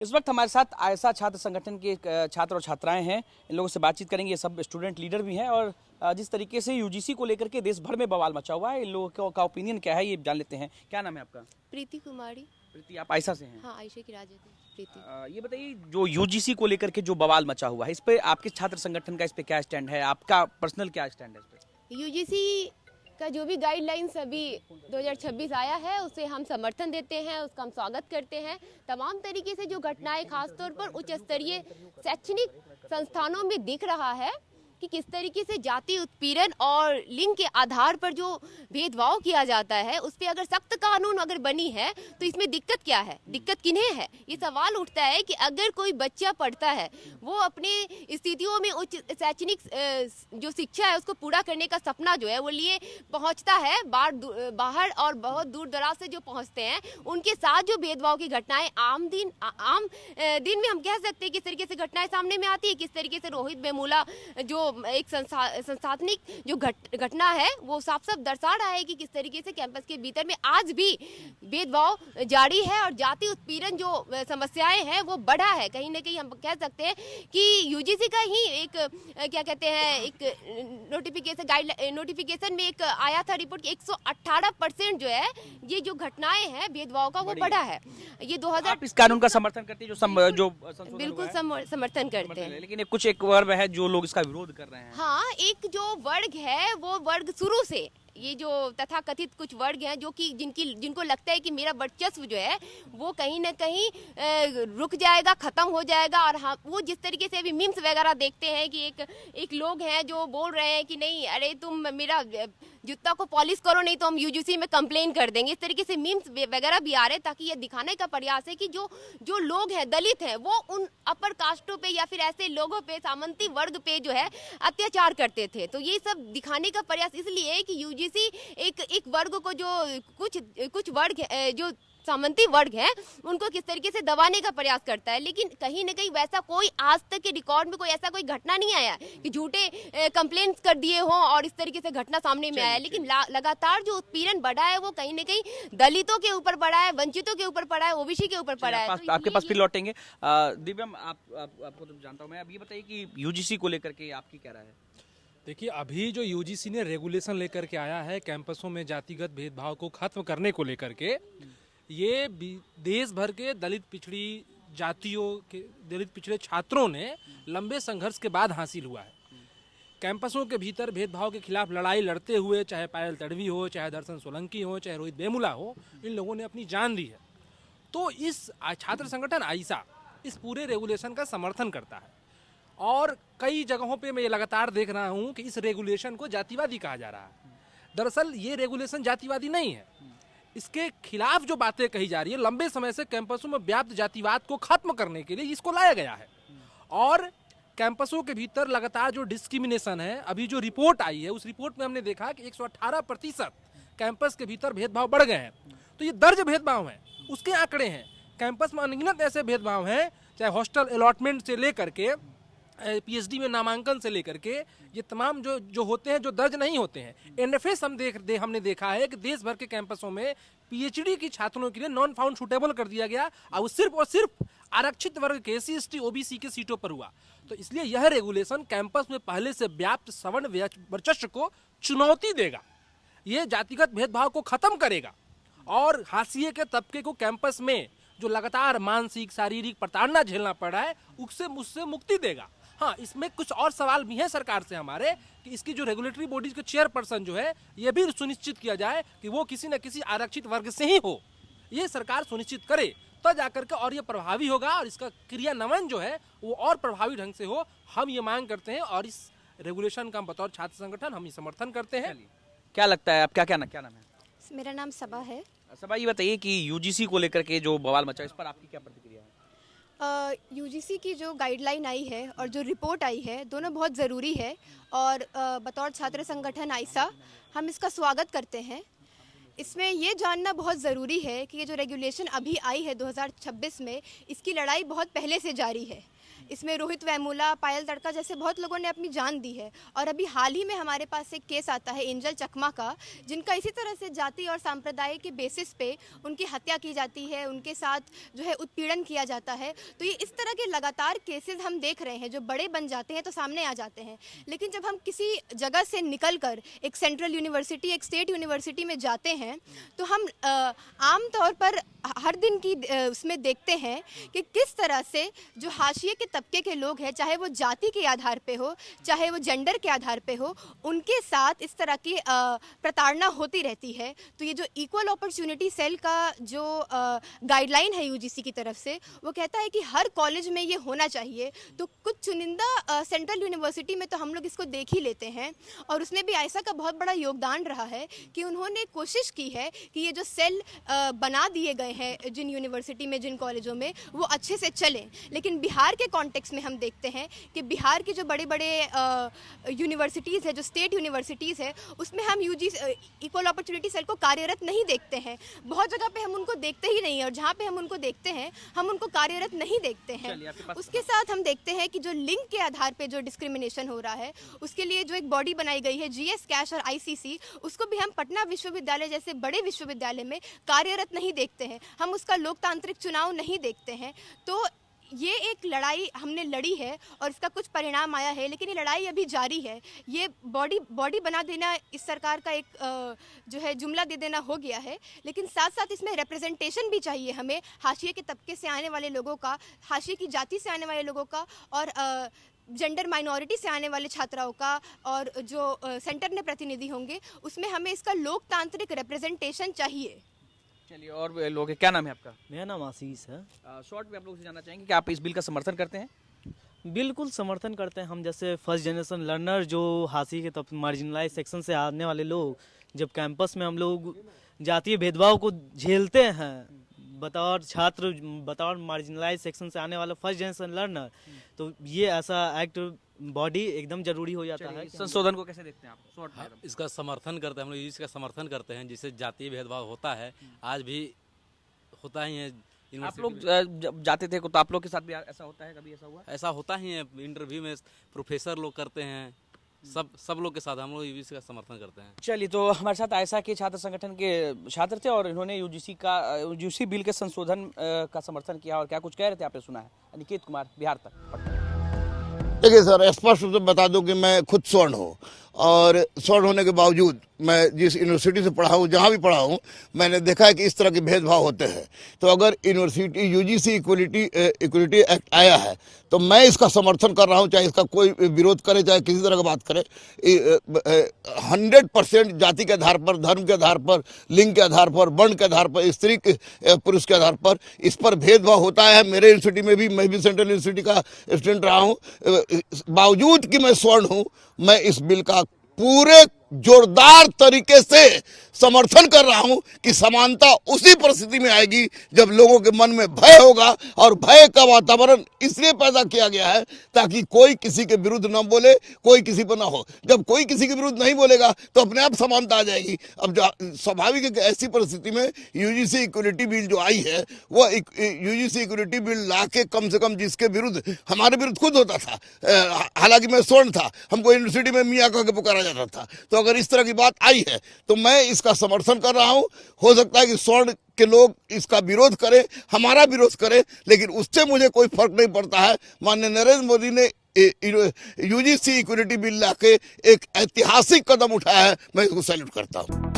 इस वक्त हमारे साथ आयसा छात्र संगठन के छात्र और छात्राएं हैं। इन लोगों से बातचीत करेंगे। ये सब स्टूडेंट लीडर भी हैं और जिस तरीके से यूजीसी को लेकर के देश भर में बवाल मचा हुआ है, इन लोगों का ओपिनियन क्या है ये जान लेते हैं। क्या नाम है आपका? प्रीति कुमारी। प्रीति, आप आयसा से हैं? हाँ, आयशा की राजा थी प्रीति। ये बताइए, जो यूजीसी को लेकर के जो बवाल मचा हुआ है, इस पे आपके छात्र संगठन का इस पे क्या स्टैंड है? आपका पर्सनल क्या स्टैंड है इस पे? यूजीसी का जो भी गाइडलाइंस अभी 2026 आया है उसे हम समर्थन देते हैं, उसका हम स्वागत करते हैं। तमाम तरीके से जो घटनाएं खासतौर पर उच्च स्तरीय शैक्षणिक संस्थानों में दिख रहा है कि किस तरीके से जाति उत्पीड़न और लिंग के आधार पर जो भेदभाव किया जाता है, उस पर अगर सख्त कानून अगर बनी है तो इसमें दिक्कत क्या है, दिक्कत किन्हें है? ये सवाल उठता है कि अगर कोई बच्चा पढ़ता है, वो अपने स्थितियों में उच्च शैक्षणिक जो शिक्षा है उसको पूरा करने का सपना जो है वो लिए पहुंचता है बाहर और बहुत दूर दराज से जो पहुंचते हैं, उनके साथ जो भेदभाव की घटनाएं आम दिन में हम कह सकते हैं किस तरीके से घटनाएं सामने में आती है। किस तरीके से रोहित वेमुला जो एक संस्थानिक जो घटना है वो साफ साफ दर्शा रहा है कि किस तरीके से कैंपस के भीतर में आज भी भेदभाव जारी है और जाति उत्पीड़न जो समस्याएं हैं वो बढ़ा है। कहीं ना कहीं हम कह सकते हैं कि यूजीसी का ही एक क्या कहते हैं एक नोटिफिकेशन में एक आया था रिपोर्ट कि 118% जो है ये जो घटनाएं हैं भेदभाव का वो बढ़ा है। ये 2000 आप इस कानून का समर्थन करते हैं जो बिल्कुल समर्थन करते हैं, लेकिन कुछ एक वर्ग है जो लोग इसका विरोध कर रहे हैं। हाँ, एक जो वर्ग है वो वर्ग शुरू से ये जो तथाकथित कुछ वर्ग हैं जो कि जिनको लगता है कि मेरा वर्चस्व जो है वो कहीं ना कहीं रुक जाएगा, खत्म हो जाएगा। और हम वो जिस तरीके से अभी मीम्स वगैरह देखते हैं कि एक लोग हैं जो बोल रहे हैं कि नहीं, अरे तुम मेरा जूता को पॉलिश करो नहीं तो हम यूजीसी में कंप्लेन कर देंगे। इस तरीके से मीम्स वगैरह भी आ रहे हैं ताकि ये दिखाने का प्रयास है कि जो लोग हैं, दलित हैं, वो उन अपर कास्टों पे या फिर ऐसे लोगों पे, सामंती वर्ग पे जो है अत्याचार करते थे। तो ये सब दिखाने का प्रयास इसलिए है कि यूजीसी एक वर्ग को जो कुछ वर्ग जो सामंती वर्ग है उनको किस तरीके से दबाने का प्रयास करता है। लेकिन कहीं ना कहीं वैसा कोई आज तक के रिकॉर्ड में कोई ऐसा कोई घटना नहीं आया कि झूठे कंप्लेंट कर दिए हो और इस तरीके से घटना सामने में आया। लेकिन लगातार जो उत्पीड़न बढ़ा है वो कहीं ना कहीं दलितों के ऊपर पड़ा है, वंचितों के ऊपर पड़ा है, ओबीसी के ऊपर पड़ा है। तो आपके पास फिर लौटेंगे। दिव्यम, आपको तो जानता हूँ मैं। अब ये बताइए कि यूजीसी को लेकर के आपकी क्या राय है? देखिए, अभी जो यूजीसी ने रेगुलेशन लेकर के आया है कैंपसों में जातिगत भेदभाव को खत्म करने को लेकर के, ये देश भर के दलित पिछड़े छात्रों ने लंबे संघर्ष के बाद हासिल हुआ है। कैंपसों के भीतर भेदभाव के खिलाफ लड़ाई लड़ते हुए, चाहे पायल तड़वी हो, चाहे दर्शन सोलंकी हो, चाहे रोहित वेमुला हो, इन लोगों ने अपनी जान दी है। तो इस छात्र संगठन आयसा इस पूरे रेगुलेशन का समर्थन करता है और कई जगहों पे मैं ये लगातार देख रहा हूँ कि इस रेगुलेशन को जातिवादी कहा जा रहा है। दरअसल ये रेगुलेशन जातिवादी नहीं है। इसके खिलाफ जो बातें कही जा रही है, लंबे समय से कैंपसों में व्याप्त जातिवाद को खत्म करने के लिए इसको लाया गया है। और कैंपसों के भीतर लगातार जो डिस्क्रिमिनेशन है, अभी जो रिपोर्ट आई है उस रिपोर्ट में हमने देखा कि 118% कैंपस के भीतर भेदभाव बढ़ गए हैं। तो ये दर्ज भेदभाव है, उसके आंकड़े हैं। कैंपस में अनगिनत ऐसे भेदभाव हैं, चाहे हॉस्टल अलॉटमेंट से लेकर के पीएचडी में नामांकन से लेकर के ये तमाम जो होते हैं, जो दर्ज नहीं होते हैं। एनएफएस हमने देखा है कि देश भर के कैंपसों में पीएचडी की छात्रों के लिए नॉन फाउंड सूटेबल कर दिया गया और सिर्फ आरक्षित वर्ग के एससी एसटी ओबीसी के सीटों पर हुआ। तो इसलिए यह रेगुलेशन कैंपस में पहले से व्याप्त सवर्ण वर्चस्व को चुनौती देगा, ये जातिगत भेदभाव को खत्म करेगा और हाशिए के तबके को कैंपस में जो लगातार मानसिक शारीरिक प्रताड़ना झेलना पड़ा है उससे मुक्ति देगा। हाँ, इसमें कुछ और सवाल भी हैं सरकार से हमारे कि इसकी जो रेगुलेटरी बॉडीज के चेयरपर्सन जो है, ये भी सुनिश्चित किया जाए कि वो किसी न किसी आरक्षित वर्ग से ही हो। ये सरकार सुनिश्चित करे तो जाकर के और ये प्रभावी होगा और इसका क्रियान्वयन जो है वो और प्रभावी ढंग से हो। हम ये मांग करते हैं और इस रेगुलेशन का बतौर छात्र संगठन हम ये समर्थन करते हैं। क्या लगता है, आप क्या नाम है? मेरा नाम सबा है। सबा, ये बताइए कि यूजीसी को लेकर के जो बवाल मचा, इस पर आपकी क्या प्रतिक्रिया है? यूजीसी की जो गाइडलाइन आई है और जो रिपोर्ट आई है, दोनों बहुत ज़रूरी है और बतौर छात्र संगठन आयसा हम इसका स्वागत करते हैं। इसमें ये जानना बहुत ज़रूरी है कि ये जो रेगुलेशन अभी आई है 2026 में, इसकी लड़ाई बहुत पहले से जारी है। इसमें रोहित वेमुला, पायल तड़का जैसे बहुत लोगों ने अपनी जान दी है। और अभी हाल ही में हमारे पास एक केस आता है एंजल चकमा का, जिनका इसी तरह से जाति और सांप्रदाय के बेसिस पे उनकी हत्या की जाती है, उनके साथ जो है उत्पीड़न किया जाता है। तो ये इस तरह के लगातार केसेस हम देख रहे हैं जो बड़े बन जाते हैं तो सामने आ जाते हैं। लेकिन जब हम किसी जगह से निकल कर एक सेंट्रल यूनिवर्सिटी, एक स्टेट यूनिवर्सिटी में जाते हैं तो हम आम तौर पर हर दिन की उसमें देखते हैं कि किस तरह से जो हाशिए के तबके के लोग हैं, चाहे वो जाति के आधार पे हो, चाहे वो जेंडर के आधार पे हो, उनके साथ इस तरह की प्रताड़ना होती रहती है। तो ये जो इक्वल अपॉर्चुनिटी सेल का जो गाइडलाइन है यूजीसी की तरफ से, वो कहता है कि हर कॉलेज में ये होना चाहिए। तो कुछ चुनिंदा सेंट्रल यूनिवर्सिटी में तो हम लोग इसको देख ही लेते हैं, और उसमें भी आयशा का बहुत बड़ा योगदान रहा है कि उन्होंने कोशिश की है कि ये जो सेल बना दिए गए हैं जिन यूनिवर्सिटी में, जिन कॉलेजों में, वो अच्छे से चलें। लेकिन बिहार के कॉन्टेक्स्ट में हम देखते हैं कि बिहार की जो बड़े बड़े यूनिवर्सिटीज़ है, जो स्टेट यूनिवर्सिटीज़ है, उसमें हम इक्वल अपॉर्चुनिटी सेल को कार्यरत नहीं देखते हैं। बहुत जगह पे हम उनको देखते ही नहीं है, और जहाँ पे हम उनको देखते हैं हम उनको कार्यरत नहीं देखते हैं। उसके साथ हम देखते हैं कि जो लिंग के आधार पे जो डिस्क्रिमिनेशन हो रहा है, उसके लिए जो एक बॉडी बनाई गई है जीएस कैश और आईसीसी, उसको भी हम पटना विश्वविद्यालय जैसे बड़े विश्वविद्यालय में कार्यरत नहीं देखते हैं। हम उसका लोकतांत्रिक चुनाव नहीं देखते हैं। तो ये एक लड़ाई हमने लड़ी है और इसका कुछ परिणाम आया है, लेकिन ये लड़ाई अभी जारी है। ये बॉडी बना देना इस सरकार का एक जो है जुमला दे देना हो गया है, लेकिन साथ साथ इसमें रिप्रेजेंटेशन भी चाहिए हमें, हाशिए के तबके से आने वाले लोगों का, हाशिए की जाति से आने वाले लोगों का, और जेंडर माइनॉरिटी से आने वाले छात्राओं का, और जो सेंटर में प्रतिनिधि होंगे उसमें हमें इसका लोकतांत्रिक रिप्रेजेंटेशन चाहिए। चलिए, और लोग, क्या नाम है आपका? मेरा नाम आशीष है। शॉर्ट में आप लोग से जानना चाहेंगे कि आप इस बिल का समर्थन करते हैं? बिल्कुल समर्थन करते हैं। हम जैसे फर्स्ट जनरेशन लर्नर, जो हाशिए के तब मार्जिनलाइज सेक्शन से आने वाले लोग, जब कैंपस में हम लोग जातीय भेदभाव को झेलते हैं बतौर छात्र, बतौर मार्जिनलाइज सेक्शन से आने वाला फर्स्ट जनरेशन लर्नर, तो ये ऐसा एक्ट बॉडी एकदम जरूरी हो जाता है। संशोधन को कैसे देखते हैं आप? शॉर्ट में इसका समर्थन करते हैं हम लोग, इसका समर्थन करते हैं। जिससे जातीय भेदभाव होता है, आज भी होता ही है। आप लोग जब जाते थे तो आप लोग के साथ भी ऐसा होता है? कभी ऐसा हुआ? ऐसा होता ही है, इंटरव्यू में प्रोफेसर लोग करते हैं, सब लोग के साथ हम लोग इसका समर्थन करते हैं। चलिए, तो हमारे साथ आयशा के छात्र संगठन के छात्र थे और इन्होंने यूजीसी बिल के संशोधन का समर्थन किया, और क्या कुछ कह रहे थे आपने सुना है। अनिकेत कुमार, बिहार तक। देखिए सर, स्पष्ट रूप से बता दूं कि मैं खुद स्वर्ण हूँ, और स्वर्ण होने के बावजूद मैं जिस यूनिवर्सिटी से पढ़ा हूँ, जहाँ भी पढ़ा हूँ, मैंने देखा है कि इस तरह के भेदभाव होते हैं। तो अगर यूनिवर्सिटी यूजीसी इक्वलिटी एक्ट आया है तो मैं इसका समर्थन कर रहा हूँ, चाहे इसका कोई विरोध करे, चाहे किसी तरह का बात करे। 100% जाति के आधार पर, धर्म के आधार पर, लिंग के आधार पर, वर्ण के आधार पर, स्त्री पुरुष के आधार पर इस पर भेदभाव होता है। मेरे यूनिवर्सिटी में भी, मैं भी सेंट्रल यूनिवर्सिटी का स्टूडेंट रहा हूँ, बावजूद कि मैं स्वर्ण हूँ, मैं इस बिल का पूरे जोरदार तरीके से समर्थन कर रहा हूं कि समानता उसी परिस्थिति में आएगी जब लोगों के मन में भय होगा, और भय का वातावरण इसलिए पैदा किया गया है ताकि कोई किसी के विरुद्ध न बोले, कोई किसी पर ना हो। जब कोई किसी के विरुद्ध नहीं बोलेगा तो अपने आप समानता आ जाएगी। अब स्वाभाविक है कि ऐसी परिस्थिति में यूजीसी इक्वलिटी बिल जो आई है, वो यूजीसी इक्वलिटी बिल ला के कम से कम जिसके विरुद्ध, हमारे विरुद्ध खुद होता था, हालांकि मैं स्वर्ण था, हमको यूनिवर्सिटी में मियाँ कह के पुकारा जाता था। तो अगर इस तरह की बात आई है तो मैं इसका समर्थन कर रहा हूं। हो सकता है कि स्वर्ण के लोग इसका विरोध करें, हमारा विरोध करें, लेकिन उससे मुझे कोई फर्क नहीं पड़ता है। माननीय नरेंद्र मोदी ने यूजीसी इक्वलिटी बिल लाके एक ऐतिहासिक कदम उठाया है, मैं इसको सैल्यूट करता हूं।